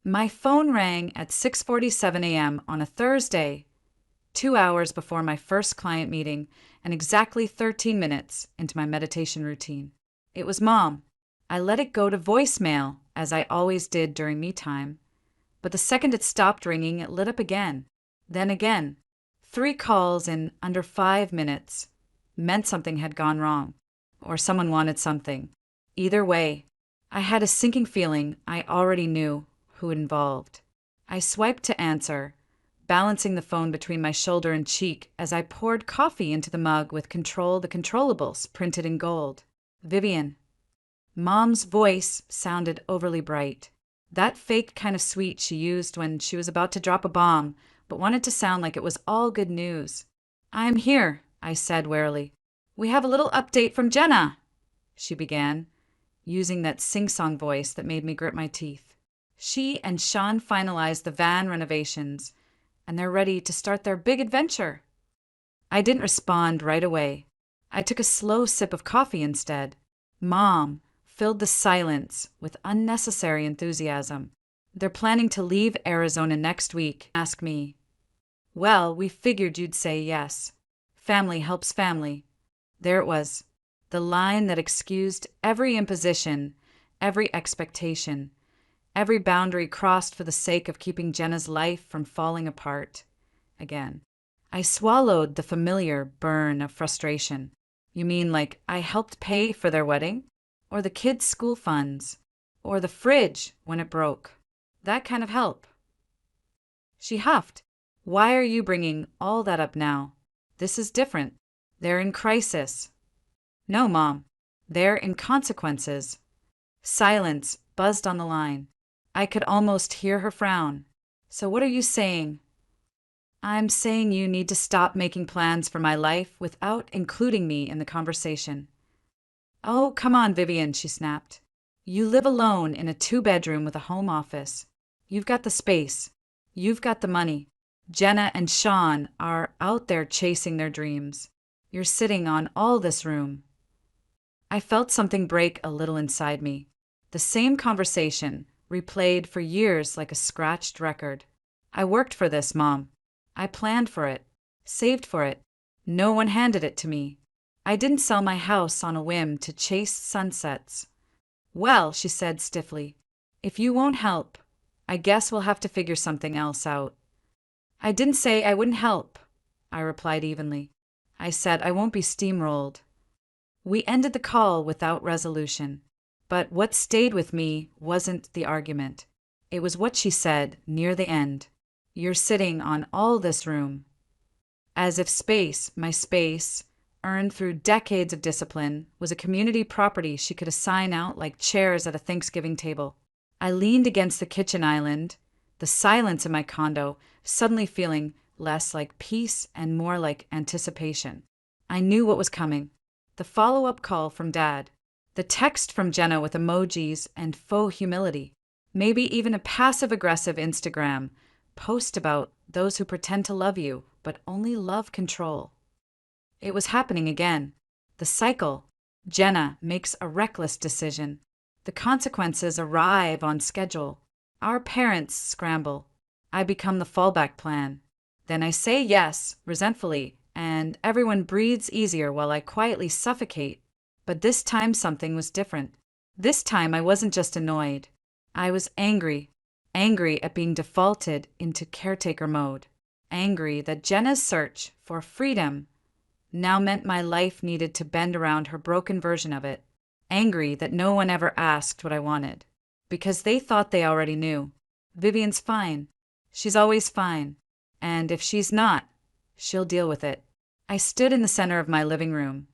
My phone rang at 6:47 a.m. on a Thursday, 2 hours before my first client meeting and exactly 13 minutes into my meditation routine. It was Mom. I let it go to voicemail, as I always did during me time, but the second it stopped ringing, it lit up again. Then again. 3 calls in under 5 minutes meant something had gone wrong, or someone wanted something. Either way, I had a sinking feeling I already knew who it involved. I swiped to answer, balancing the phone between my shoulder and cheek as I poured coffee into the mug with Control the Controllables printed in gold. Vivian. Mom's voice sounded overly bright. That fake kind of sweet she used when she was about to drop a bomb, but wanted to sound like it was all good news. "I'm here," I said warily. "We have a little update from Jenna," she began, using that sing-song voice that made me grit my teeth. She and Sean finalized the van renovations, and they're ready to start their big adventure. I didn't respond right away. I took a slow sip of coffee instead. Mom filled the silence with unnecessary enthusiasm. "They're planning to leave Arizona next week." Ask me. "Well, we figured you'd say yes. Family helps family." There it was, the line that excused every imposition, every expectation, every boundary crossed for the sake of keeping Jenna's life from falling apart again. I swallowed the familiar burn of frustration. "You mean like I helped pay for their wedding? Or the kids' school funds? Or the fridge when it broke? That kind of help?" She huffed. "Why are you bringing all that up now? This is different. They're in crisis." "No, Mom. They're in consequences." Silence buzzed on the line. I could almost hear her frown. "So what are you saying?" "I'm saying you need to stop making plans for my life without including me in the conversation." "Oh, come on, Vivian," she snapped. "You live alone in a 2-bedroom with a home office. You've got the space. You've got the money. Jenna and Sean are out there chasing their dreams. You're sitting on all this room." I felt something break a little inside me. The same conversation, replayed for years like a scratched record. "I worked for this, Mom. I planned for it, saved for it. No one handed it to me. I didn't sell my house on a whim to chase sunsets." "Well," she said stiffly, "if you won't help, I guess we'll have to figure something else out." "I didn't say I wouldn't help," I replied evenly. "I said I won't be steamrolled." We ended the call without resolution. But what stayed with me wasn't the argument. It was what she said near the end. "You're sitting on all this room." As if space, my space, earned through decades of discipline, was a community property she could assign out like chairs at a Thanksgiving table. I leaned against the kitchen island, the silence in my condo suddenly feeling less like peace and more like anticipation. I knew what was coming. The follow-up call from Dad. The text from Jenna with emojis and faux humility. Maybe even a passive-aggressive Instagram post about those who pretend to love you but only love control. It was happening again. The cycle. Jenna makes a reckless decision. The consequences arrive on schedule. Our parents scramble. I become the fallback plan. Then I say yes, resentfully, and everyone breathes easier while I quietly suffocate. But this time something was different. This time I wasn't just annoyed. I was angry. Angry at being defaulted into caretaker mode. Angry that Jenna's search for freedom now meant my life needed to bend around her broken version of it. Angry that no one ever asked what I wanted. Because they thought they already knew. Vivian's fine. She's always fine. And if she's not, she'll deal with it. I stood in the center of my living room,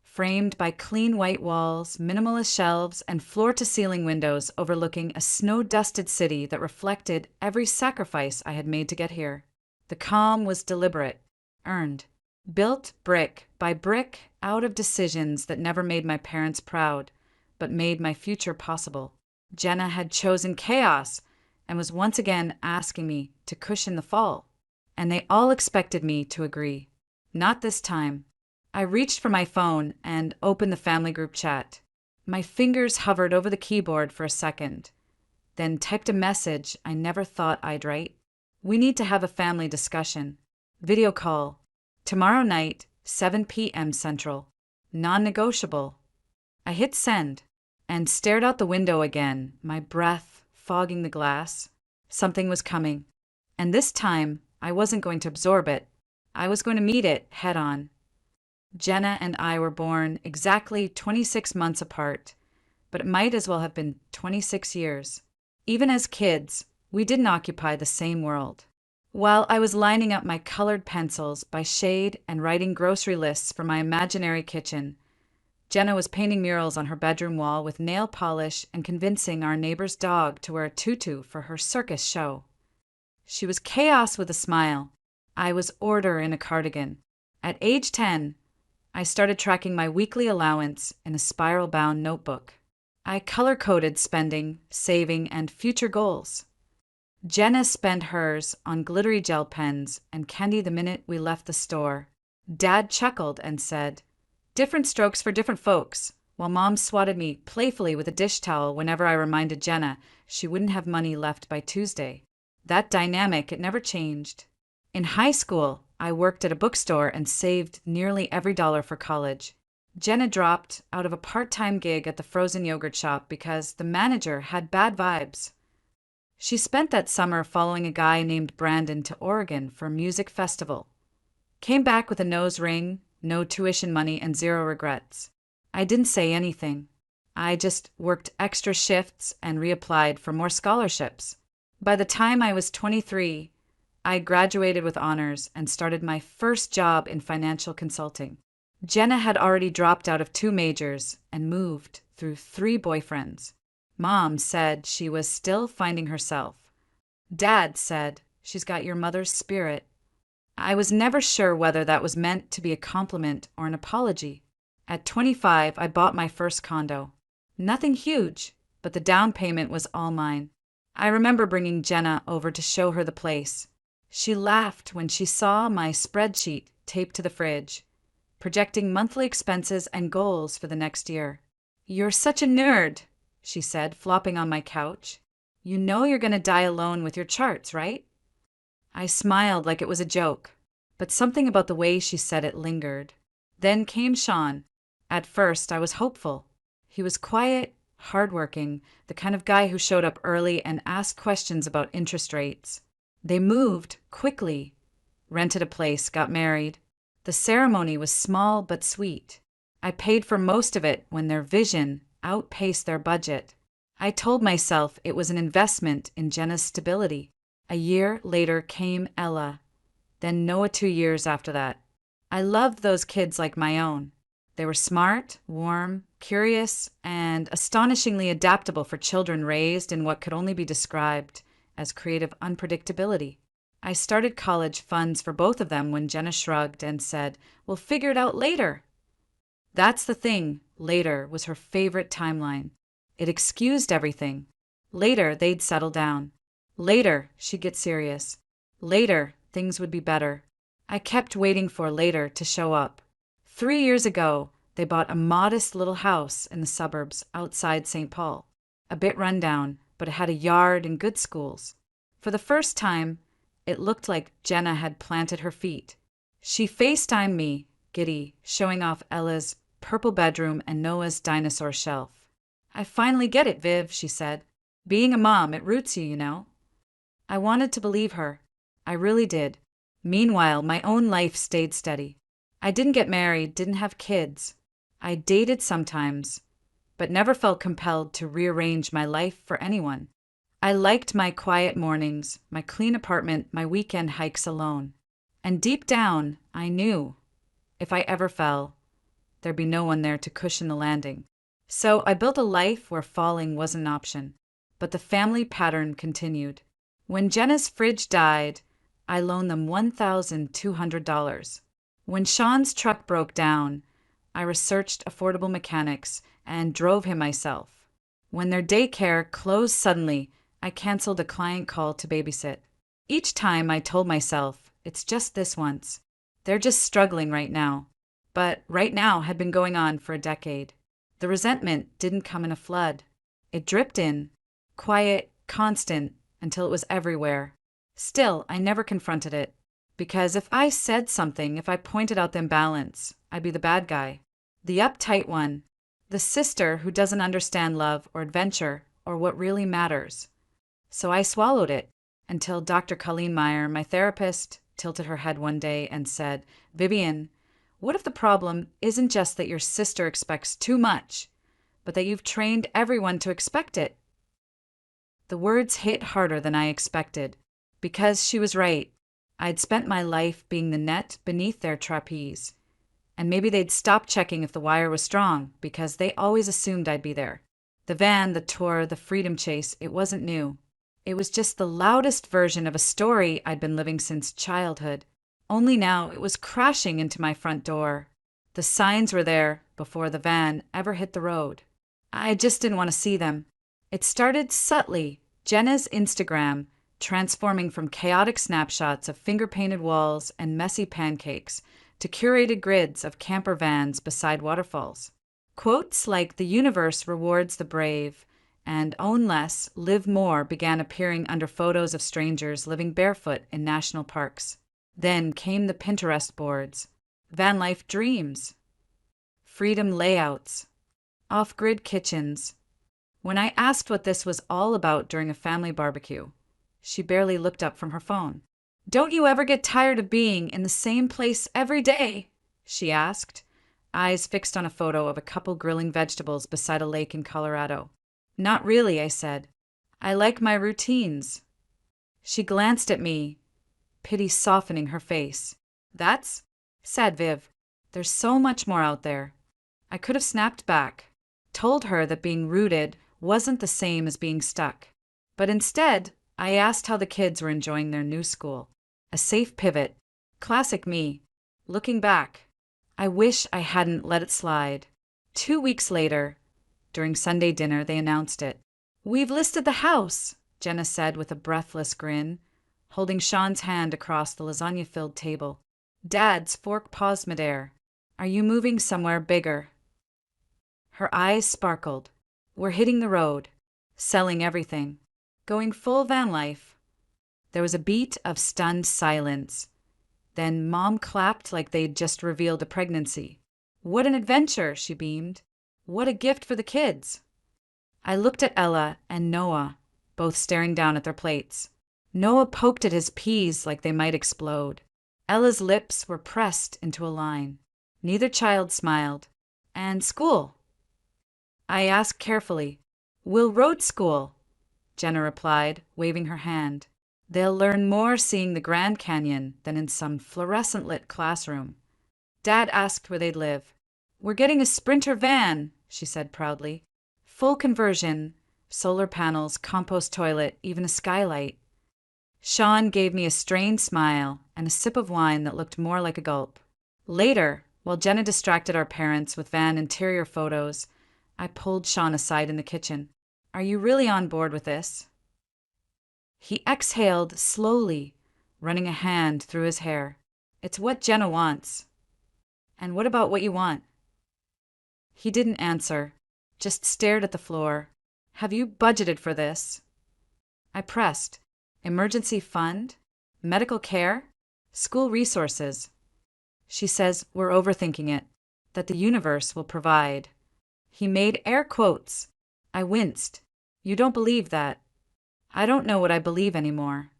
framed by clean white walls, minimalist shelves, and floor-to-ceiling windows overlooking a snow-dusted city that reflected every sacrifice I had made to get here. The calm was deliberate, earned, built brick by brick out of decisions that never made my parents proud, but made my future possible. Jenna had chosen chaos and was once again asking me to cushion the fall. And they all expected me to agree. Not this time. I reached for my phone and opened the family group chat. My fingers hovered over the keyboard for a second. then typed a message I never thought I'd write. We need to have a family discussion. Video call. Tomorrow night, 7 p.m. Central. Non-negotiable. I hit send and stared out the window again, my breath fogging the glass. Something was coming. And this time, I wasn't going to absorb it. I was going to meet it head on. Jenna and I were born exactly 26 months apart, but it might as well have been 26 years. Even as kids, we didn't occupy the same world. While I was lining up my colored pencils by shade and writing grocery lists for my imaginary kitchen, Jenna was painting murals on her bedroom wall with nail polish and convincing our neighbor's dog to wear a tutu for her circus show. She was chaos with a smile. I was order in a cardigan. At age 10, I started tracking my weekly allowance in a spiral-bound notebook. I color-coded spending, saving, and future goals. Jenna spent hers on glittery gel pens and candy the minute we left the store. Dad chuckled and said, "Different strokes for different folks," while Mom swatted me playfully with a dish towel whenever I reminded Jenna she wouldn't have money left by Tuesday. That dynamic, it never changed. In high school, I worked at a bookstore and saved nearly every dollar for college. Jenna dropped out of a part-time gig at the frozen yogurt shop because the manager had bad vibes. She spent that summer following a guy named Brandon to Oregon for a music festival. Came back with a nose ring, no tuition money, and zero regrets. I didn't say anything. I just worked extra shifts and reapplied for more scholarships. By the time I was 23, I graduated with honors and started my first job in financial consulting. Jenna had already dropped out of 2 majors and moved through 3 boyfriends. Mom said she was still finding herself. Dad said, "She's got your mother's spirit." I was never sure whether that was meant to be a compliment or an apology. At 25, I bought my first condo. Nothing huge, but the down payment was all mine. I remember bringing Jenna over to show her the place. She laughed when she saw my spreadsheet taped to the fridge, projecting monthly expenses and goals for the next year. "You're such a nerd," she said, flopping on my couch. "You know you're going to die alone with your charts, right?" I smiled like it was a joke, but something about the way she said it lingered. Then came Sean. At first, I was hopeful. He was quiet, hardworking, the kind of guy who showed up early and asked questions about interest rates. They moved quickly, rented a place, got married. The ceremony was small but sweet. I paid for most of it when their vision outpaced their budget. I told myself it was an investment in Jenna's stability. A year later came Ella, then Noah 2 years after that. I loved those kids like my own. They were smart, warm, curious, and astonishingly adaptable for children raised in what could only be described as creative unpredictability. I started college funds for both of them when Jenna shrugged and said, "We'll figure it out later." That's the thing, later was her favorite timeline. It excused everything. Later, they'd settle down. Later, she'd get serious. Later, things would be better. I kept waiting for later to show up. 3 years ago, they bought a modest little house in the suburbs outside St. Paul. A bit rundown, but it had a yard and good schools. For the first time, it looked like Jenna had planted her feet. She FaceTimed me, giddy, showing off Ella's purple bedroom and Noah's dinosaur shelf. "I finally get it, Viv," she said. "Being a mom, it roots you, you know." I wanted to believe her. I really did. Meanwhile, my own life stayed steady. I didn't get married, didn't have kids. I dated sometimes, but never felt compelled to rearrange my life for anyone. I liked my quiet mornings, my clean apartment, my weekend hikes alone. And deep down, I knew, if I ever fell, there'd be no one there to cushion the landing. So I built a life where falling wasn't an option. But the family pattern continued. When Jenna's fridge died, I loaned them $1,200. When Sean's truck broke down, I researched affordable mechanics and drove him myself. When their daycare closed suddenly, I canceled a client call to babysit. Each time I told myself, it's just this once. They're just struggling right now. But right now had been going on for a decade. The resentment didn't come in a flood. It dripped in, quiet, constant, until it was everywhere. Still, I never confronted it. Because if I said something, if I pointed out the imbalance, I'd be the bad guy. The uptight one. The sister who doesn't understand love or adventure or what really matters. So I swallowed it until Dr. Colleen Meyer, my therapist, tilted her head one day and said, "Vivian, what if the problem isn't just that your sister expects too much, but that you've trained everyone to expect it?" The words hit harder than I expected, because she was right. I'd spent my life being the net beneath their trapeze. And maybe they'd stop checking if the wire was strong, because they always assumed I'd be there. The van, the tour, the freedom chase, it wasn't new. It was just the loudest version of a story I'd been living since childhood. Only now it was crashing into my front door. The signs were there before the van ever hit the road. I just didn't want to see them. It started subtly. Jenna's Instagram, transforming from chaotic snapshots of finger-painted walls and messy pancakes to curated grids of camper vans beside waterfalls. Quotes like "the universe rewards the brave" and "own less, live more" began appearing under photos of strangers living barefoot in national parks. Then came the Pinterest boards, van life dreams, freedom layouts, off-grid kitchens. When I asked what this was all about during a family barbecue, she barely looked up from her phone. "Don't you ever get tired of being in the same place every day?" she asked, eyes fixed on a photo of a couple grilling vegetables beside a lake in Colorado. "Not really," I said. "I like my routines." She glanced at me, pity softening her face. "That's sad, Viv. There's so much more out there." I could have snapped back, told her that being rooted wasn't the same as being stuck. But instead, I asked how the kids were enjoying their new school. A safe pivot. Classic me. Looking back, I wish I hadn't let it slide. 2 weeks later, during Sunday dinner, they announced it. "We've listed the house," Jenna said with a breathless grin, holding Sean's hand across the lasagna-filled table. "Dad's fork paws midair. Are you moving somewhere bigger?" Her eyes sparkled. "We're hitting the road. Selling everything. Going full van life." There was a beat of stunned silence. Then Mom clapped like they'd just revealed a pregnancy. "What an adventure," she beamed. "What a gift for the kids." I looked at Ella and Noah, both staring down at their plates. Noah poked at his peas like they might explode. Ella's lips were pressed into a line. Neither child smiled. "And school?" I asked carefully. "We'll road school," Jenna replied, waving her hand. "They'll learn more seeing the Grand Canyon than in some fluorescent-lit classroom." Dad asked where they'd live. "We're getting a Sprinter van," she said proudly. "Full conversion, solar panels, compost toilet, even a skylight." Sean gave me a strained smile and a sip of wine that looked more like a gulp. Later, while Jenna distracted our parents with van interior photos, I pulled Sean aside in the kitchen. "Are you really on board with this?" He exhaled slowly, running a hand through his hair. "It's what Jenna wants." "And what about what you want?" He didn't answer, just stared at the floor. "Have you budgeted for this?" I pressed. "Emergency fund? Medical care? School resources?" She says we're overthinking it, that the universe will provide. He made air quotes. I winced. "You don't believe that?" "I don't know what I believe anymore."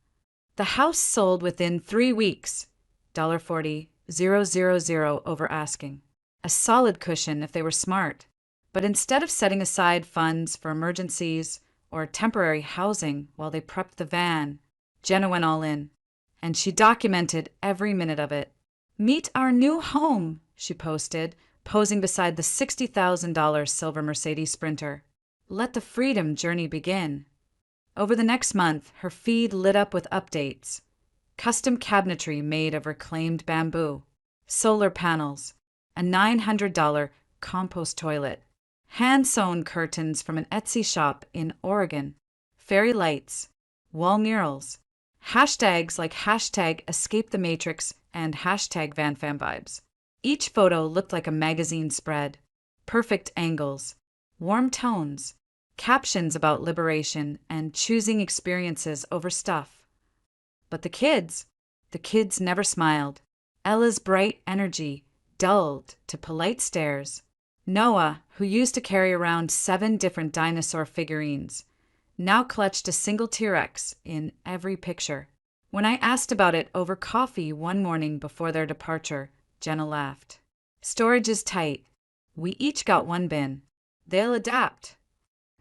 The house sold within 3 weeks. $40,000 over asking. A solid cushion if they were smart. But instead of setting aside funds for emergencies or temporary housing while they prepped the van, Jenna went all in. And she documented every minute of it. "Meet our new home," she posted, posing beside the $60,000 silver Mercedes Sprinter. "Let the freedom journey begin." Over the next month, her feed lit up with updates. Custom cabinetry made of reclaimed bamboo, solar panels, a $900 compost toilet, hand-sewn curtains from an Etsy shop in Oregon, fairy lights, wall murals, hashtags like hashtag escape the matrix and hashtag vanfamvibes. Each photo looked like a magazine spread. Perfect angles, warm tones, captions about liberation and choosing experiences over stuff. But the kids never smiled. Ella's bright energy dulled to polite stares. Noah, who used to carry around 7 different dinosaur figurines, now clutched a single T-Rex in every picture. When I asked about it over coffee one morning before their departure, Jenna laughed. Storage is tight. We each got one bin. They'll adapt.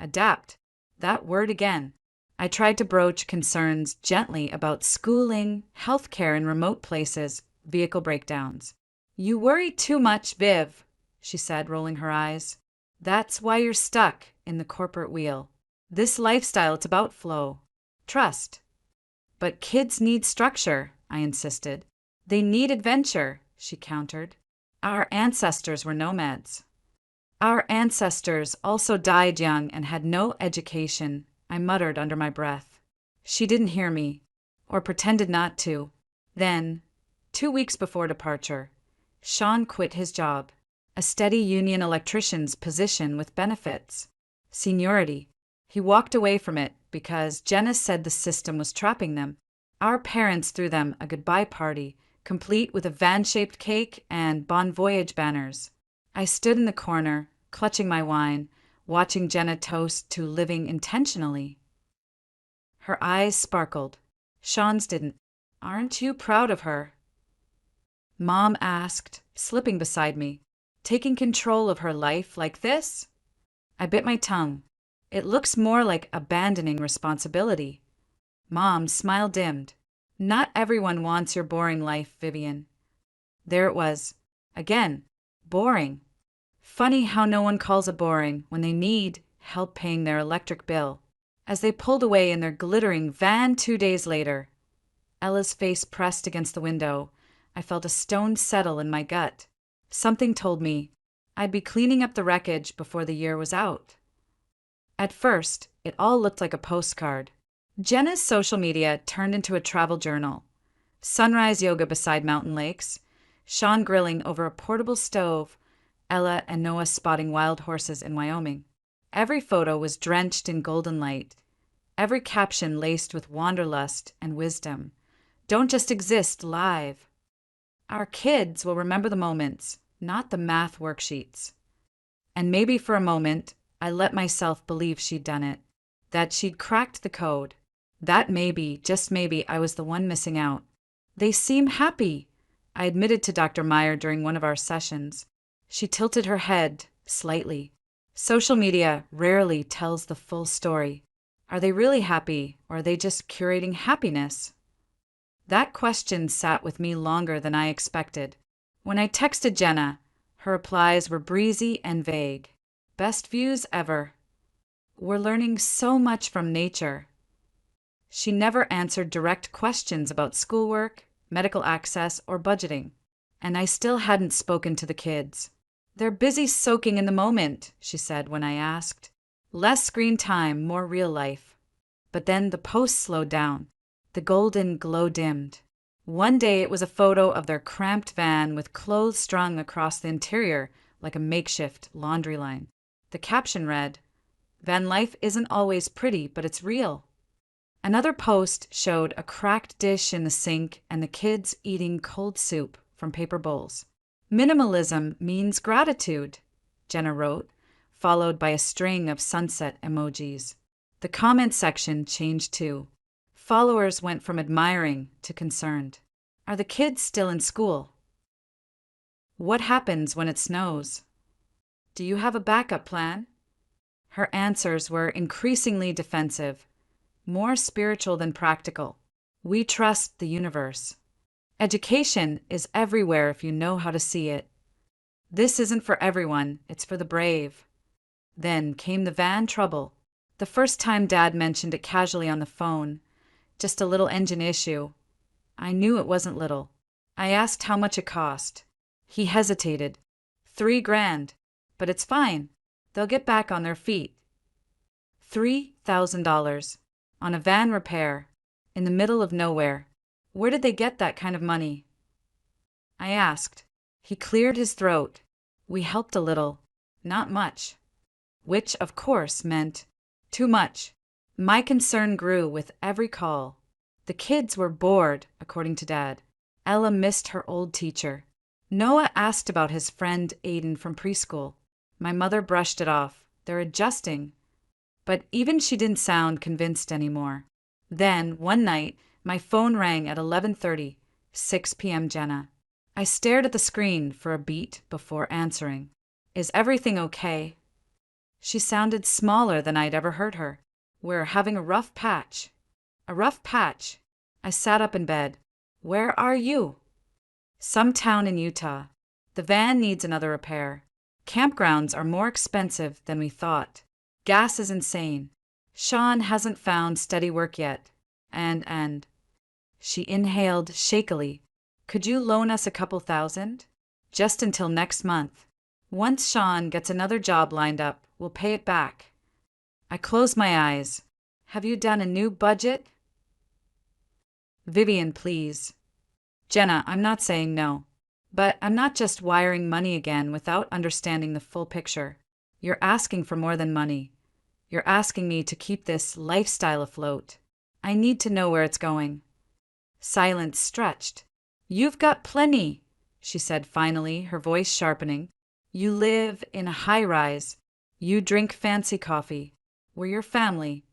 Adapt. That word again. I tried to broach concerns gently about schooling, healthcare in remote places, vehicle breakdowns. You worry too much, Viv, she said, rolling her eyes. That's why you're stuck in the corporate wheel. This lifestyle, it's about flow. Trust. But kids need structure, I insisted. They need adventure, she countered. Our ancestors were nomads. Our ancestors also died young and had no education, I muttered under my breath. She didn't hear me, or pretended not to. Then, 2 weeks before departure, Sean quit his job, a steady union electrician's position with benefits, seniority. He walked away from it because Jenna said the system was trapping them. Our parents threw them a goodbye party, complete with a van-shaped cake and Bon Voyage banners. I stood in the corner, clutching my wine, watching Jenna toast to living intentionally. Her eyes sparkled. Sean's didn't. Aren't you proud of her? Mom asked, slipping beside me. Taking control of her life like this? I bit my tongue. It looks more like abandoning responsibility. Mom's smile dimmed. Not everyone wants your boring life, Vivian. There it was. Again. Boring. Funny how no one calls it boring when they need help paying their electric bill. As they pulled away in their glittering van 2 days later, Ella's face pressed against the window, I felt a stone settle in my gut. Something told me I'd be cleaning up the wreckage before the year was out. At first, it all looked like a postcard. Jenna's social media turned into a travel journal. Sunrise yoga beside mountain lakes, Sean grilling over a portable stove, Ella and Noah spotting wild horses in Wyoming. Every photo was drenched in golden light, every caption laced with wanderlust and wisdom. Don't just exist, live. Our kids will remember the moments, not the math worksheets. And maybe for a moment, I let myself believe she'd done it, that she'd cracked the code. That maybe, just maybe, I was the one missing out. They seem happy, I admitted to Dr. Meyer during one of our sessions. She tilted her head, slightly. Social media rarely tells the full story. Are they really happy, or are they just curating happiness? That question sat with me longer than I expected. When I texted Jenna, her replies were breezy and vague. Best views ever. We're learning so much from nature. She never answered direct questions about schoolwork, medical access, or budgeting. And I still hadn't spoken to the kids. They're busy soaking in the moment, she said when I asked. Less screen time, more real life. But then the post slowed down. The golden glow dimmed. One day it was a photo of their cramped van with clothes strung across the interior like a makeshift laundry line. The caption read, "Van life isn't always pretty, but it's real." Another post showed a cracked dish in the sink and the kids eating cold soup from paper bowls. Minimalism means gratitude, Jenna wrote, followed by a string of sunset emojis. The comment section changed too. Followers went from admiring to concerned. Are the kids still in school? What happens when it snows? Do you have a backup plan? Her answers were increasingly defensive, more spiritual than practical. We trust the universe. Education is everywhere if you know how to see it. This isn't for everyone, it's for the brave. Then came the van trouble. The first time Dad mentioned it casually on the phone, just a little engine issue. I knew it wasn't little. I asked how much it cost. He hesitated. $3,000. But it's fine. They'll get back on their feet. $3,000 on a van repair in the middle of nowhere. Where did they get that kind of money? I asked. He cleared his throat. We helped a little. Not much. Which, of course, meant Too much. My concern grew with every call. The kids were bored, according to Dad. Ella missed her old teacher. Noah asked about his friend Aiden from preschool. My mother brushed it off. They're adjusting. But even she didn't sound convinced anymore. Then, one night, my phone rang at 11:30, 6 p.m. Jenna. I stared at the screen for a beat before answering. Is everything okay? She sounded smaller than I'd ever heard her. We're having a rough patch. A rough patch. I sat up in bed. Where are you? Some town in Utah. The van needs another repair. Campgrounds are more expensive than we thought. Gas is insane. Sean hasn't found steady work yet. And. She inhaled shakily. Could you loan us a couple thousand? Just until next month. Once Sean gets another job lined up, we'll pay it back. I closed my eyes. Have you done a new budget? Vivian, please. Jenna, I'm not saying no. But I'm not just wiring money again without understanding the full picture. You're asking for more than money. You're asking me to keep this lifestyle afloat. I need to know where it's going. Silence stretched. You've got plenty, she said finally, her voice sharpening. You live in a high-rise. You drink fancy coffee. We're your family.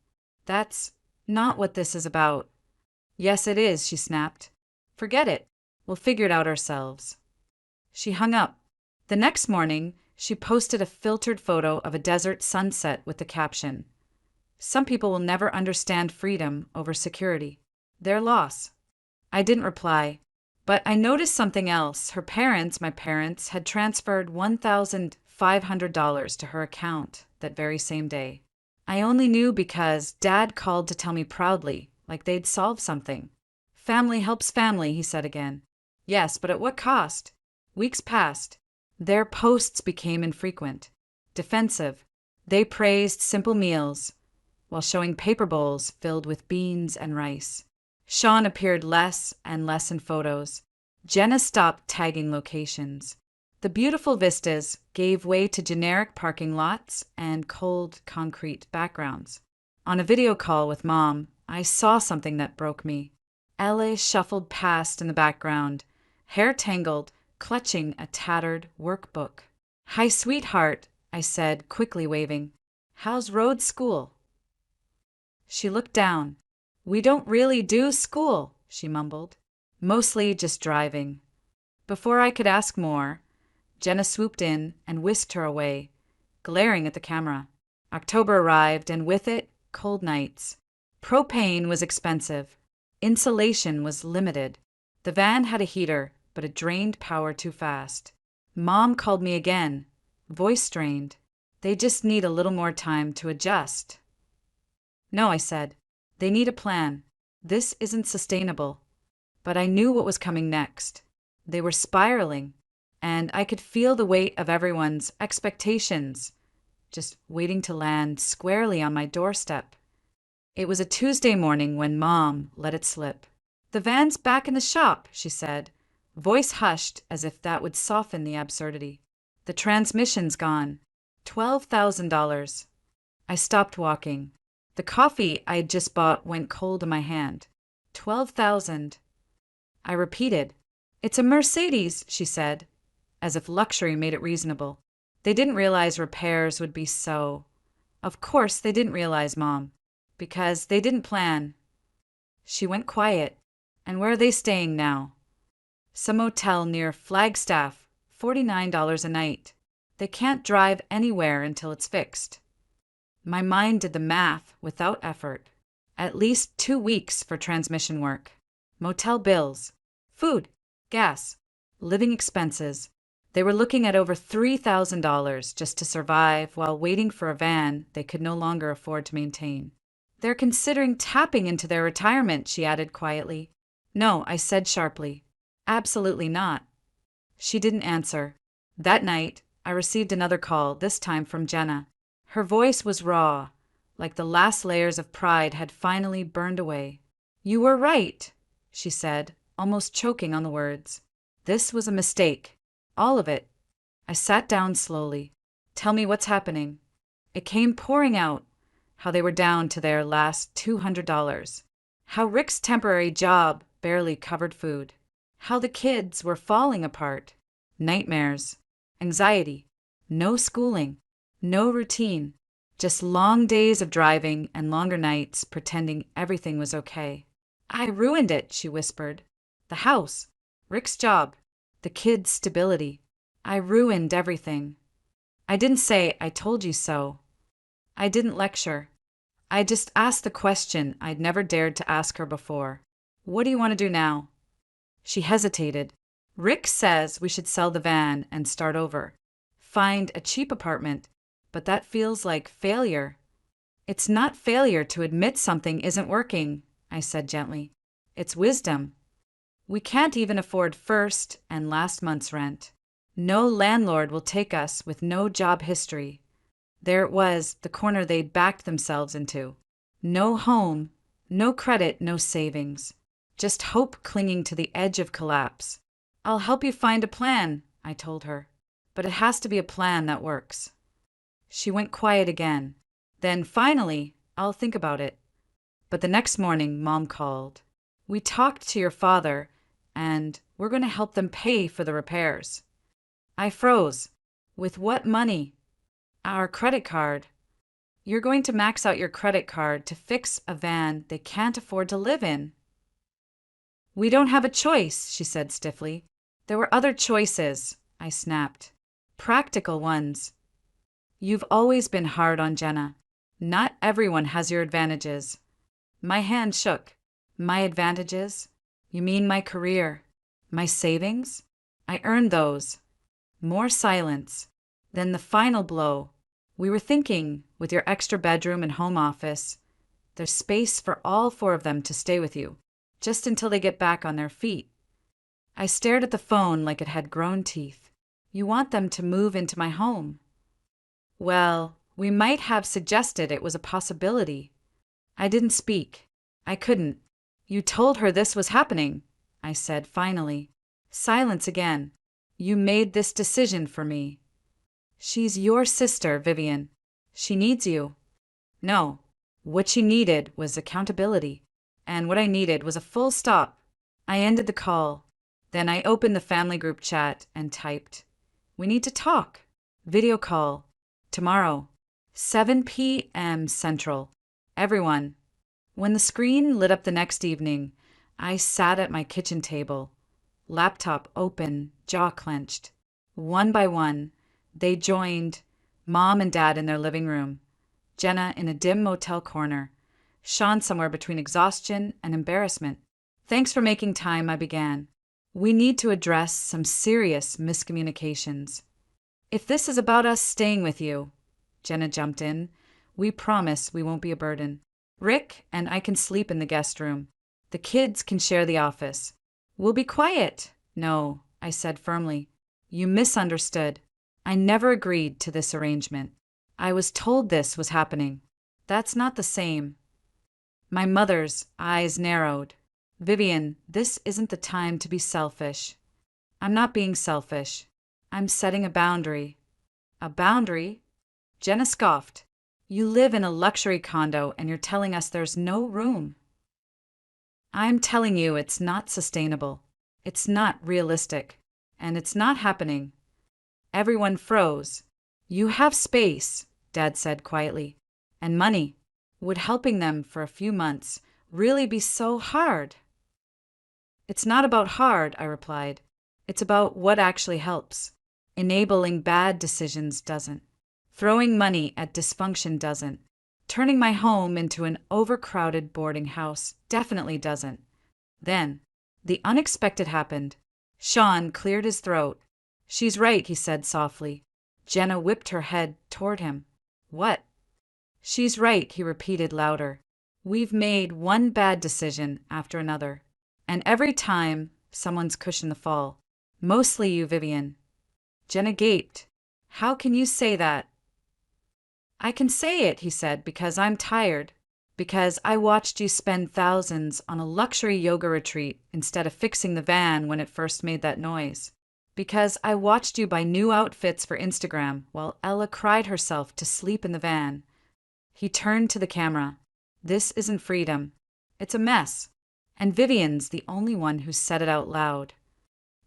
That's not what this is about. Yes, it is, she snapped. Forget it. We'll figure it out ourselves. She hung up. The next morning, she posted a filtered photo of a desert sunset with the caption, "Some people will never understand freedom over security. Their loss." I didn't reply, but I noticed something else. Her parents, my parents, had transferred $1,500 to her account that very same day. I only knew because Dad called to tell me proudly, like they'd solved something. Family helps family, he said again. Yes, but at what cost? Weeks passed. Their posts became infrequent, defensive. They praised simple meals, while showing paper bowls filled with beans and rice. Sean appeared less and less in photos. Jenna stopped tagging locations. The beautiful vistas gave way to generic parking lots and cold concrete backgrounds. On a video call with Mom, I saw something that broke me. Ella shuffled past in the background, hair tangled, clutching a tattered workbook. Hi, sweetheart, I said, quickly waving. How's road school? She looked down. We don't really do school, she mumbled. Mostly just driving. Before I could ask more, Jenna swooped in and whisked her away, glaring at the camera. October arrived, and with it, cold nights. Propane was expensive. Insulation was limited. The van had a heater, but it drained power too fast. Mom called me again, voice strained. They just need a little more time to adjust. No, I said. They need a plan. This isn't sustainable. But I knew what was coming next. They were spiraling, and I could feel the weight of everyone's expectations just waiting to land squarely on my doorstep. It was a Tuesday morning when Mom let it slip. The van's back in the shop, she said, voice hushed as if that would soften the absurdity. The transmission's gone. $12,000. I stopped walking. The coffee I had just bought went cold in my hand. 12,000. I repeated. It's a Mercedes, she said, as if luxury made it reasonable. They didn't realize repairs would be so. Of course they didn't realize, Mom, because they didn't plan. She went quiet. And where are they staying now? Some motel near Flagstaff, $49 a night. They can't drive anywhere until it's fixed. My mind did the math without effort. At least 2 weeks for transmission work. Motel bills, food, gas, living expenses. They were looking at over $3,000 just to survive while waiting for a van they could no longer afford to maintain. They're considering tapping into their retirement, she added quietly. No, I said sharply. Absolutely not. She didn't answer. That night, I received another call, this time from Jenna. Her voice was raw, like the last layers of pride had finally burned away. You were right, she said, almost choking on the words. This was a mistake. All of it. I sat down slowly. Tell me what's happening. It came pouring out. how they were down to their last $200, how Rick's temporary job barely covered food, how the kids were falling apart, nightmares, anxiety, no schooling, no routine, just long days of driving and longer nights pretending everything was okay. I ruined it, she whispered. The house, Rick's job, the kids' stability. I ruined everything. I didn't say, I told you so. I didn't lecture. I just asked the question I'd never dared to ask her before. What do you want to do now? She hesitated. Rick says we should sell the van and start over. Find a cheap apartment, but that feels like failure. It's not failure to admit something isn't working, I said gently. It's wisdom. We can't even afford first and last month's rent. No landlord will take us with no job history. There it was, the corner they'd backed themselves into. No home, no credit, no savings. Just hope clinging to the edge of collapse. I'll help you find a plan, I told her. But it has to be a plan that works. She went quiet again. Then finally, I'll think about it. But the next morning, Mom called. We talked to your father, and we're going to help them pay for the repairs. I froze. With what money? Our credit card. You're going to max out your credit card to fix a van they can't afford to live in. We don't have a choice, she said stiffly. There were other choices, I snapped. Practical ones. You've always been hard on Jenna. Not everyone has your advantages. My hand shook. My advantages? You mean my career? My savings? I earned those. More silence. Then the final blow. We were thinking, with your extra bedroom and home office, there's space for all four of them to stay with you, just until they get back on their feet. I stared at the phone like it had grown teeth. You want them to move into my home? Well, we might have suggested it was a possibility. I didn't speak. I couldn't. You told her this was happening, I said finally. Silence again. You made this decision for me. She's your sister, Vivian. She needs you. No. What she needed was accountability. And what I needed was a full stop. I ended the call. Then I opened the family group chat and typed, We need to talk. Video call. Tomorrow. 7 p.m. Central. Everyone. When the screen lit up the next evening, I sat at my kitchen table. Laptop open, jaw clenched. One by one, they joined, Mom and Dad in their living room, Jenna in a dim motel corner, Sean somewhere between exhaustion and embarrassment. Thanks for making time, I began. We need to address some serious miscommunications. If this is about us staying with you, Jenna jumped in, we promise we won't be a burden. Rick and I can sleep in the guest room. The kids can share the office. We'll be quiet. No, I said firmly. You misunderstood. I never agreed to this arrangement. I was told this was happening. That's not the same. My mother's eyes narrowed. Vivian, this isn't the time to be selfish. I'm not being selfish. I'm setting a boundary. A boundary? Jenna scoffed. You live in a luxury condo and you're telling us there's no room. I'm telling you it's not sustainable. It's not realistic. And it's not happening. Everyone froze. You have space, Dad said quietly. And money. Would helping them for a few months really be so hard? It's not about hard, I replied. It's about what actually helps. Enabling bad decisions doesn't. Throwing money at dysfunction doesn't. Turning my home into an overcrowded boarding house definitely doesn't. Then, the unexpected happened. Sean cleared his throat. She's right, he said softly. Jenna whipped her head toward him. What? She's right, he repeated louder. We've made one bad decision after another. And every time, someone's cushioned the fall. Mostly you, Vivian. Jenna gaped. How can you say that? I can say it, he said, because I'm tired. Because I watched you spend thousands on a luxury yoga retreat instead of fixing the van when it first made that noise. Because I watched you buy new outfits for Instagram while Ella cried herself to sleep in the van. He turned to the camera. This isn't freedom. It's a mess. And Vivian's the only one who said it out loud.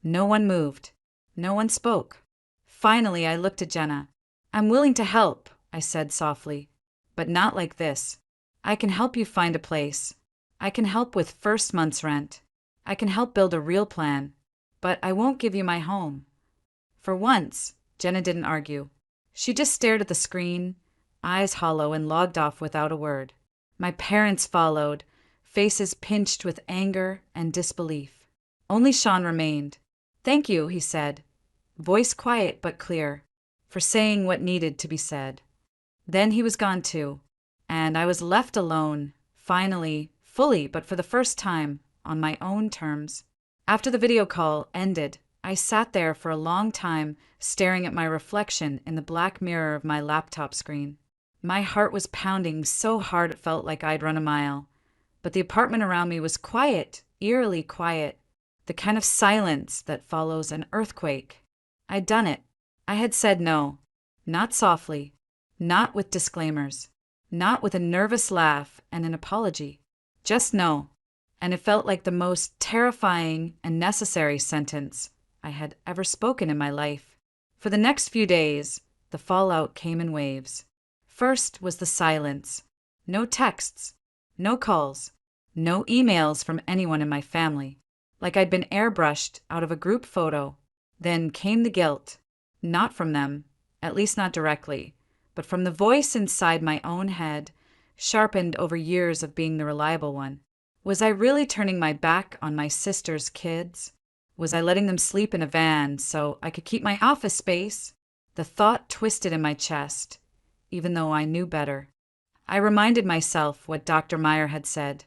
No one moved. No one spoke. Finally, I looked at Jenna. I'm willing to help, I said softly. But not like this. I can help you find a place. I can help with first month's rent. I can help build a real plan. But I won't give you my home. For once, Jenna didn't argue. She just stared at the screen, eyes hollow, and logged off without a word. My parents followed, faces pinched with anger and disbelief. Only Sean remained. Thank you, he said, voice quiet but clear, for saying what needed to be said. Then he was gone too, and I was left alone, finally, fully, but for the first time, on my own terms. After the video call ended, I sat there for a long time, staring at my reflection in the black mirror of my laptop screen. My heart was pounding so hard it felt like I'd run a mile. But the apartment around me was quiet, eerily quiet, the kind of silence that follows an earthquake. I'd done it. I had said no, not softly, not with disclaimers, not with a nervous laugh and an apology. Just no. And it felt like the most terrifying and necessary sentence I had ever spoken in my life. For the next few days, the fallout came in waves. First was the silence. No texts, no calls, no emails from anyone in my family, like I'd been airbrushed out of a group photo. Then came the guilt, not from them, at least not directly, but from the voice inside my own head, sharpened over years of being the reliable one. Was I really turning my back on my sister's kids? Was I letting them sleep in a van so I could keep my office space? The thought twisted in my chest, even though I knew better. I reminded myself what Dr. Meyer had said.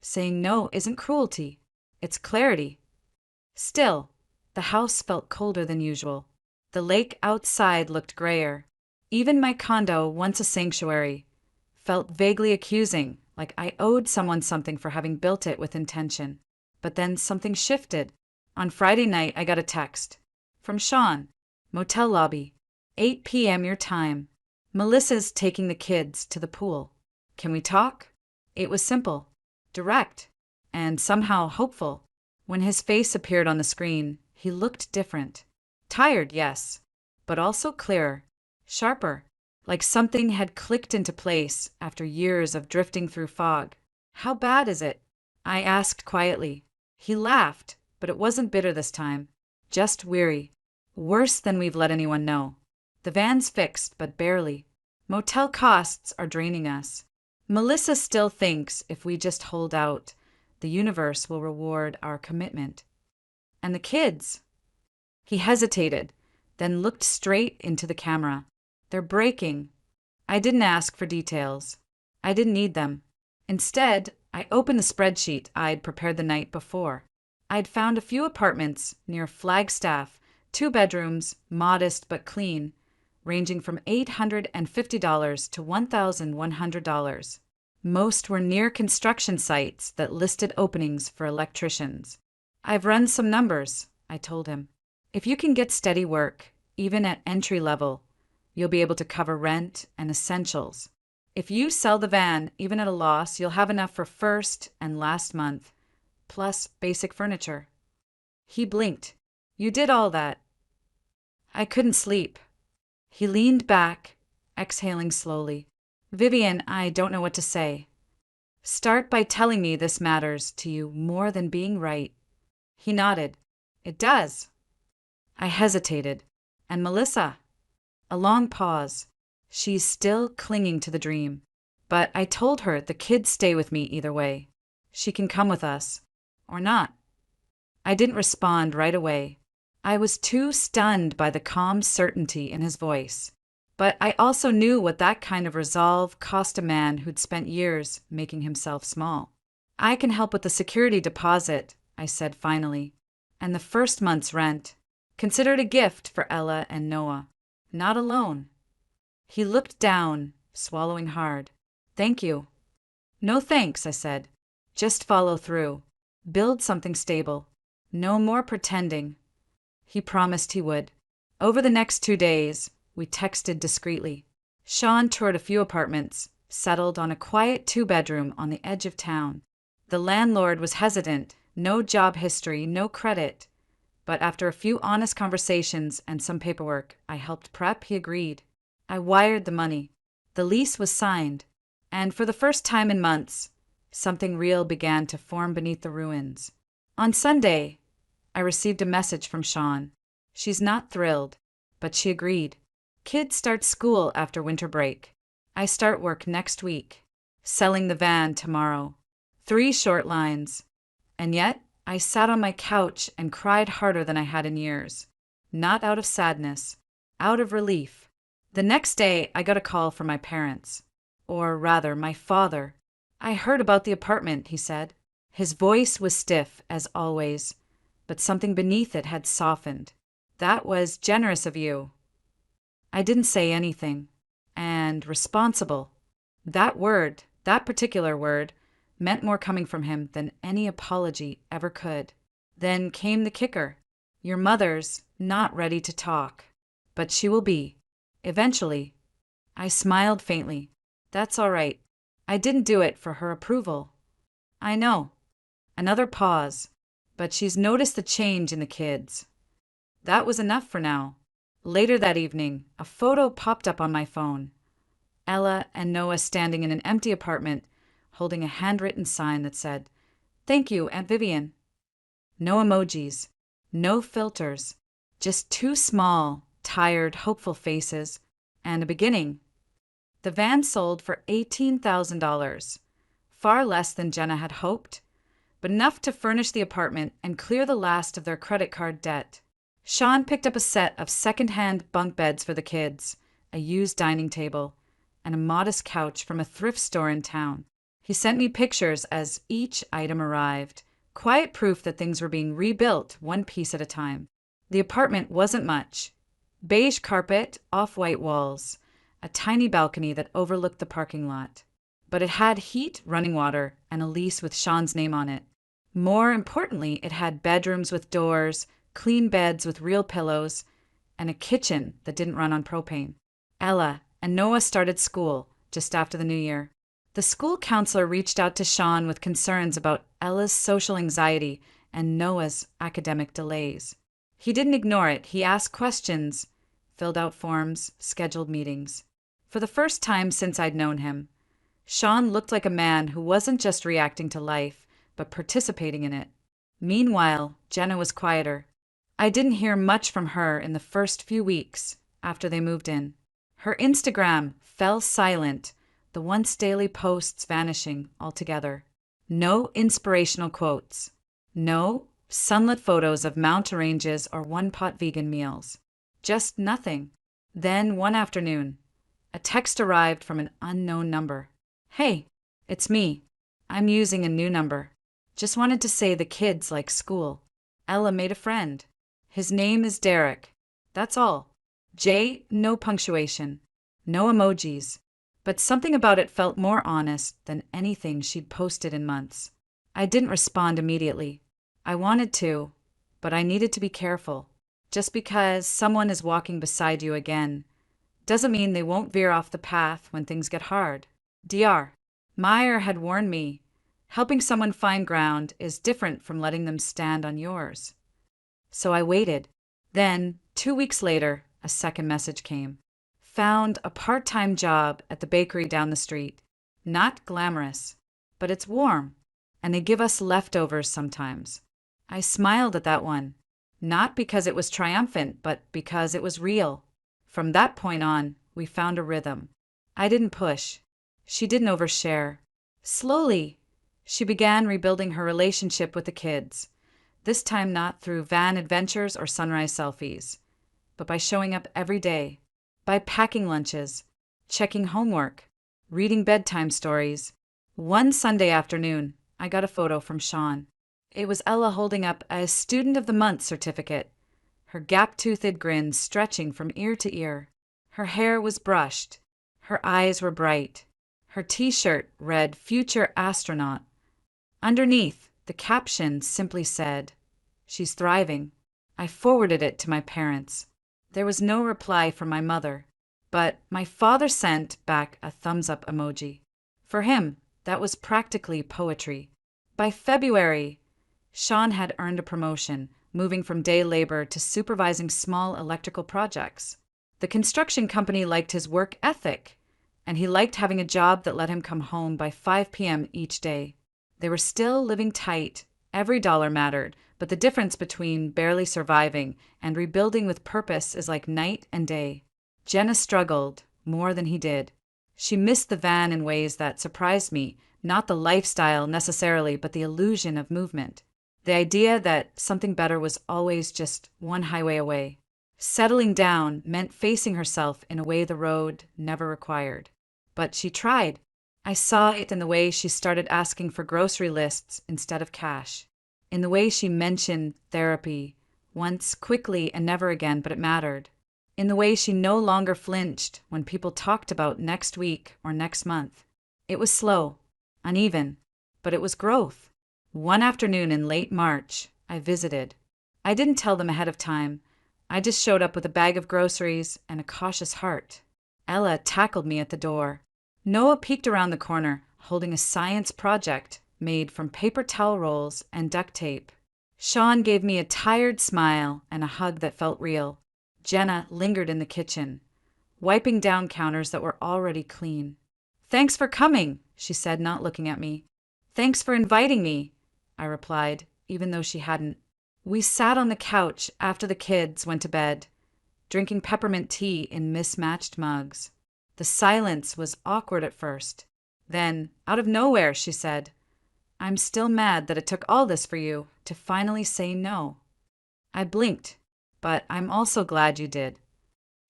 Saying no isn't cruelty, it's clarity. Still, the house felt colder than usual. The lake outside looked grayer. Even my condo, once a sanctuary, felt vaguely accusing, like I owed someone something for having built it with intention. But then something shifted. On Friday night, I got a text. From Sean. Motel lobby. 8 p.m. your time. Melissa's taking the kids to the pool. Can we talk? It was simple, direct, and somehow hopeful. When his face appeared on the screen, he looked different. Tired, yes, but also clearer, sharper, like something had clicked into place after years of drifting through fog. How bad is it? I asked quietly. He laughed, but it wasn't bitter this time. Just weary. Worse than we've let anyone know. The van's fixed, but barely. Motel costs are draining us. Melissa still thinks if we just hold out, the universe will reward our commitment. And the kids? He hesitated, then looked straight into the camera. They're breaking. I didn't ask for details. I didn't need them. Instead, I opened the spreadsheet I'd prepared the night before. I'd found a few apartments near Flagstaff, 2 bedrooms, modest but clean, ranging from $850 to $1,100. Most were near construction sites that listed openings for electricians. I've run some numbers, I told him. If you can get steady work, even at entry level, you'll be able to cover rent and essentials. If you sell the van, even at a loss, you'll have enough for first and last month, plus basic furniture. He blinked. You did all that. I couldn't sleep. He leaned back, exhaling slowly. Vivian, I don't know what to say. Start by telling me this matters to you more than being right. He nodded. It does. I hesitated. And Melissa? A long pause. She's still clinging to the dream. But I told her the kids stay with me either way. She can come with us. Or not. I didn't respond right away. I was too stunned by the calm certainty in his voice. But I also knew what that kind of resolve cost a man who'd spent years making himself small. I can help with the security deposit, I said finally, and the first month's rent. Consider it a gift for Ella and Noah. Not alone. He looked down, swallowing hard. Thank you. No thanks, I said. Just follow through. Build something stable. No more pretending. He promised he would. Over the next 2 days, we texted discreetly. Sean toured a few apartments, settled on a quiet two-bedroom on the edge of town. The landlord was hesitant, no job history, no credit. But after a few honest conversations and some paperwork I helped prep, he agreed. I wired the money. The lease was signed. And for the first time in months, something real began to form beneath the ruins. On Sunday, I received a message from Sean. She's not thrilled, but she agreed. Kids start school after winter break. I start work next week. Selling the van tomorrow. 3 short lines. And yet, I sat on my couch and cried harder than I had in years. Not out of sadness, out of relief. The next day, I got a call from my parents. Or rather, my father. I heard about the apartment, he said. His voice was stiff, as always, but something beneath it had softened. That was generous of you. I didn't say anything. And responsible. That word, that particular word, meant more coming from him than any apology ever could. Then came the kicker. Your mother's not ready to talk. But she will be. Eventually. I smiled faintly. That's all right. I didn't do it for her approval. I know. Another pause. But she's noticed the change in the kids. That was enough for now. Later that evening, a photo popped up on my phone. Ella and Noah standing in an empty apartment, holding a handwritten sign that said, "Thank you, Aunt Vivian." No emojis, no filters, just 2 small, tired, hopeful faces, and a beginning. The van sold for $18,000, far less than Jenna had hoped, but enough to furnish the apartment and clear the last of their credit card debt. Sean picked up a set of second-hand bunk beds for the kids, a used dining table, and a modest couch from a thrift store in town. He sent me pictures as each item arrived, quiet proof that things were being rebuilt one piece at a time. The apartment wasn't much. Beige carpet, off-white walls, a tiny balcony that overlooked the parking lot. But it had heat, running water, and a lease with Sean's name on it. More importantly, it had bedrooms with doors, clean beds with real pillows, and a kitchen that didn't run on propane. Ella and Noah started school just after the new year. The school counselor reached out to Sean with concerns about Ella's social anxiety and Noah's academic delays. He didn't ignore it. He asked questions, filled out forms, scheduled meetings. For the first time since I'd known him, Sean looked like a man who wasn't just reacting to life, but participating in it. Meanwhile, Jenna was quieter. I didn't hear much from her in the first few weeks after they moved in. Her Instagram fell silent, the once daily posts vanishing altogether. No inspirational quotes. No sunlit photos of mountain ranges or one-pot vegan meals. Just nothing. Then one afternoon, a text arrived from an unknown number. "Hey, it's me. I'm using a new number. Just wanted to say the kids like school. Ella made a friend. His name is Derek. That's all. J, no punctuation. No emojis. But something about it felt more honest than anything she'd posted in months. I didn't respond immediately. I wanted to, but I needed to be careful. Just because someone is walking beside you again doesn't mean they won't veer off the path when things get hard. Dr. Meyer had warned me, helping someone find ground is different from letting them stand on yours. So I waited. Then, 2 weeks later, a second message came. Found a part-time job at the bakery down the street. Not glamorous, but it's warm, and they give us leftovers sometimes. I smiled at that one, not because it was triumphant, but because it was real. From that point on, we found a rhythm. I didn't push. She didn't overshare. Slowly, she began rebuilding her relationship with the kids, this time not through van adventures or sunrise selfies, but by showing up every day, by packing lunches, checking homework, reading bedtime stories. One Sunday afternoon, I got a photo from Sean. It was Ella holding up a Student of the Month certificate, her gap-toothed grin stretching from ear to ear. Her hair was brushed. Her eyes were bright. Her t-shirt read Future Astronaut. Underneath, the caption simply said, "She's thriving." I forwarded it to my parents. There was no reply from my mother. But my father sent back a thumbs up emoji. For him, that was practically poetry. By February, Sean had earned a promotion, moving from day labor to supervising small electrical projects. The construction company liked his work ethic, and he liked having a job that let him come home by 5 p.m. each day. They were still living tight. Every dollar mattered, but the difference between barely surviving and rebuilding with purpose is like night and day. Jenna struggled more than he did. She missed the van in ways that surprised me, not the lifestyle necessarily, but the illusion of movement. The idea that something better was always just one highway away. Settling down meant facing herself in a way the road never required. But she tried. I saw it in the way she started asking for grocery lists instead of cash, in the way she mentioned therapy, once quickly and never again, but it mattered, in the way she no longer flinched when people talked about next week or next month. It was slow, uneven, but it was growth. One afternoon in late March, I visited. I didn't tell them ahead of time. I just showed up with a bag of groceries and a cautious heart. Ella tackled me at the door. Noah peeked around the corner, holding a science project made from paper towel rolls and duct tape. Sean gave me a tired smile and a hug that felt real. Jenna lingered in the kitchen, wiping down counters that were already clean. "Thanks for coming," she said, not looking at me. "Thanks for inviting me," I replied, even though she hadn't. We sat on the couch after the kids went to bed, drinking peppermint tea in mismatched mugs. The silence was awkward at first. Then, out of nowhere, she said, "I'm still mad that it took all this for you to finally say no." I blinked, but I'm also glad you did.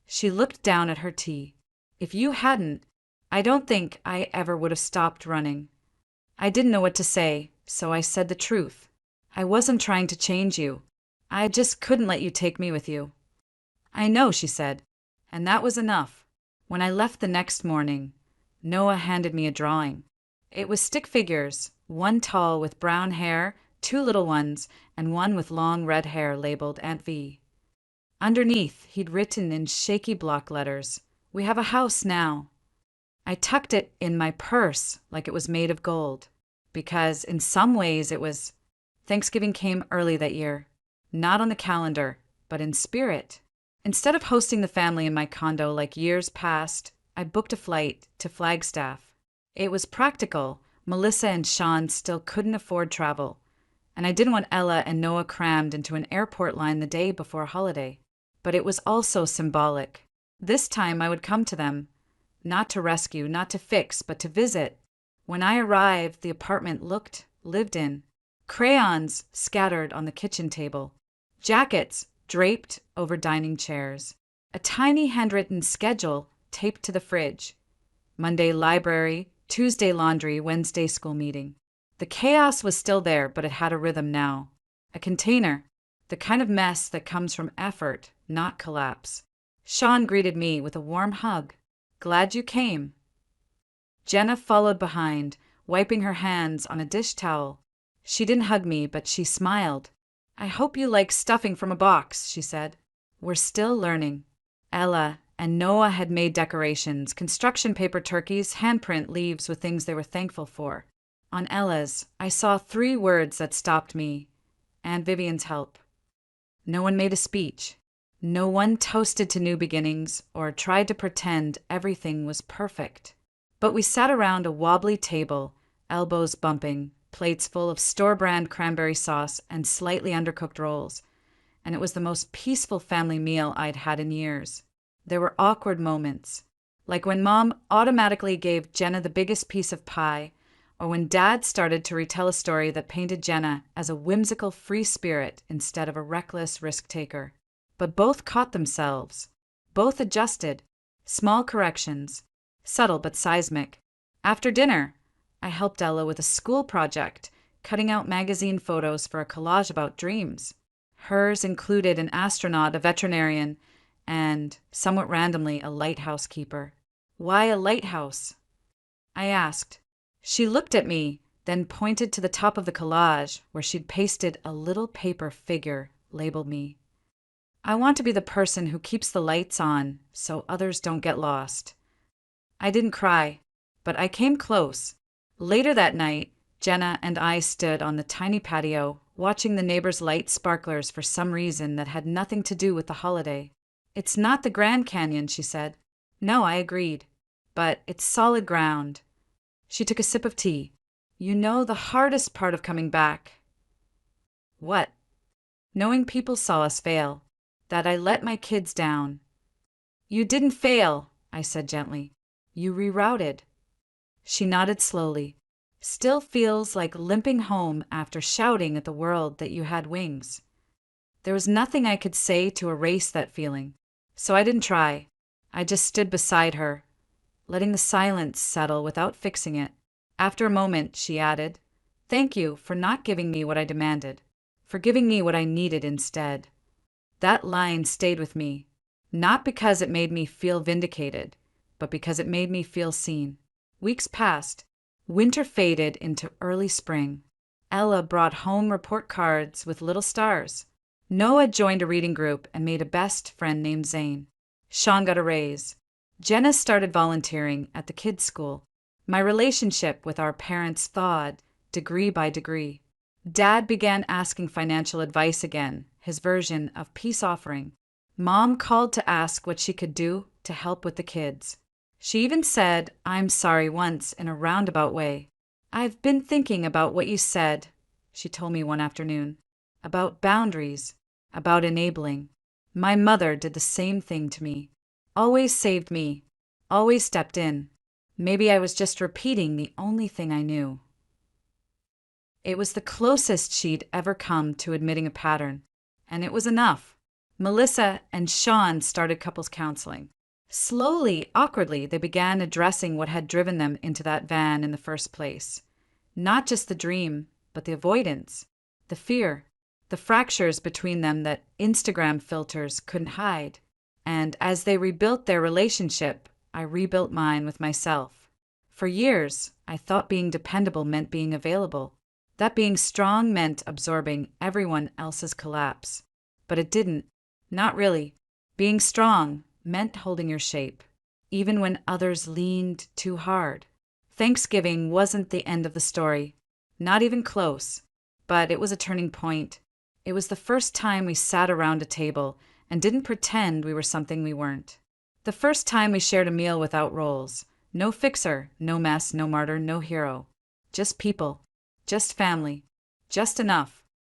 She looked down at her tea. If you hadn't, I don't think I ever would have stopped running. I didn't know what to say, so I said the truth. I wasn't trying to change you. I just couldn't let you take me with you. "I know," she said, and that was enough. When I left the next morning, Noah handed me a drawing. It was stick figures, one tall with brown hair, two little ones, and one with long red hair labeled Aunt V. Underneath, he'd written in shaky block letters, "We have a house now." I tucked it in my purse like it was made of gold, because in some ways it was. Thanksgiving came early that year, not on the calendar, but in spirit. Instead of hosting the family in my condo like years past, I booked a flight to Flagstaff. It was practical. Melissa and Sean still couldn't afford travel, and I didn't want Ella and Noah crammed into an airport line the day before a holiday. But it was also symbolic. This time I would come to them, not to rescue, not to fix, but to visit. When I arrived, the apartment looked lived in. Crayons scattered on the kitchen table. Jackets draped over dining chairs. A tiny handwritten schedule taped to the fridge. Monday library, Tuesday laundry, Wednesday school meeting. The chaos was still there, but it had a rhythm now. A container. The kind of mess that comes from effort, not collapse. Sean greeted me with a warm hug. "Glad you came." Jenna followed behind, wiping her hands on a dish towel. She didn't hug me, but she smiled. "I hope you like stuffing from a box," she said. "We're still learning." Ella and Noah had made decorations, construction paper turkeys, handprint leaves with things they were thankful for. On Ella's, I saw 3 words that stopped me, and Vivian's help. No one made a speech. No one toasted to new beginnings or tried to pretend everything was perfect. But we sat around a wobbly table, elbows bumping, plates full of store-brand cranberry sauce and slightly undercooked rolls, and it was the most peaceful family meal I'd had in years. There were awkward moments, like when Mom automatically gave Jenna the biggest piece of pie, or when Dad started to retell a story that painted Jenna as a whimsical free spirit instead of a reckless risk-taker. But both caught themselves. Both adjusted. Small corrections. Subtle but seismic. After dinner, I helped Ella with a school project, cutting out magazine photos for a collage about dreams. Hers included an astronaut, a veterinarian, and, somewhat randomly, a lighthouse keeper. "Why a lighthouse?" I asked. She looked at me, then pointed to the top of the collage where she'd pasted a little paper figure labeled me. I want to be the person who keeps the lights on so others don't get lost. I didn't cry, but I came close. Later that night, Jenna and I stood on the tiny patio, watching the neighbors light sparklers for some reason that had nothing to do with the holiday. It's not the Grand Canyon, she said. No, I agreed. But it's solid ground. She took a sip of tea. You know the hardest part of coming back. What? Knowing people saw us fail. That I let my kids down. You didn't fail, I said gently. You rerouted. She nodded slowly. Still feels like limping home after shouting at the world that you had wings. There was nothing I could say to erase that feeling, so I didn't try. I just stood beside her, letting the silence settle without fixing it. After a moment, she added, Thank you for not giving me what I demanded, for giving me what I needed instead. That line stayed with me, not because it made me feel vindicated, but because it made me feel seen. Weeks passed. Winter faded into early spring. Ella brought home report cards with little stars. Noah joined a reading group and made a best friend named Zane. Sean got a raise. Jenna started volunteering at the kids' school. My relationship with our parents thawed, degree by degree. Dad began asking financial advice again, his version of peace offering. Mom called to ask what she could do to help with the kids. She even said, I'm sorry once in a roundabout way. I've been thinking about what you said, she told me one afternoon. About boundaries, about enabling. My mother did the same thing to me. Always saved me, always stepped in. Maybe I was just repeating the only thing I knew. It was the closest she'd ever come to admitting a pattern, and it was enough. Melissa and Sean started couples counseling. Slowly, awkwardly, they began addressing what had driven them into that van in the first place. Not just the dream, but the avoidance, the fear, the fractures between them that Instagram filters couldn't hide. And as they rebuilt their relationship, I rebuilt mine with myself. For years, I thought being dependable meant being available, that being strong meant absorbing everyone else's collapse. But it didn't. Not really. Being strong meant holding your shape, even when others leaned too hard. Thanksgiving wasn't the end of the story, not even close, but it was a turning point. It was the first time we sat around a table and didn't pretend we were something we weren't. The first time we shared a meal without roles. No fixer, no mess, no martyr, no hero. Just people, just family, just enough.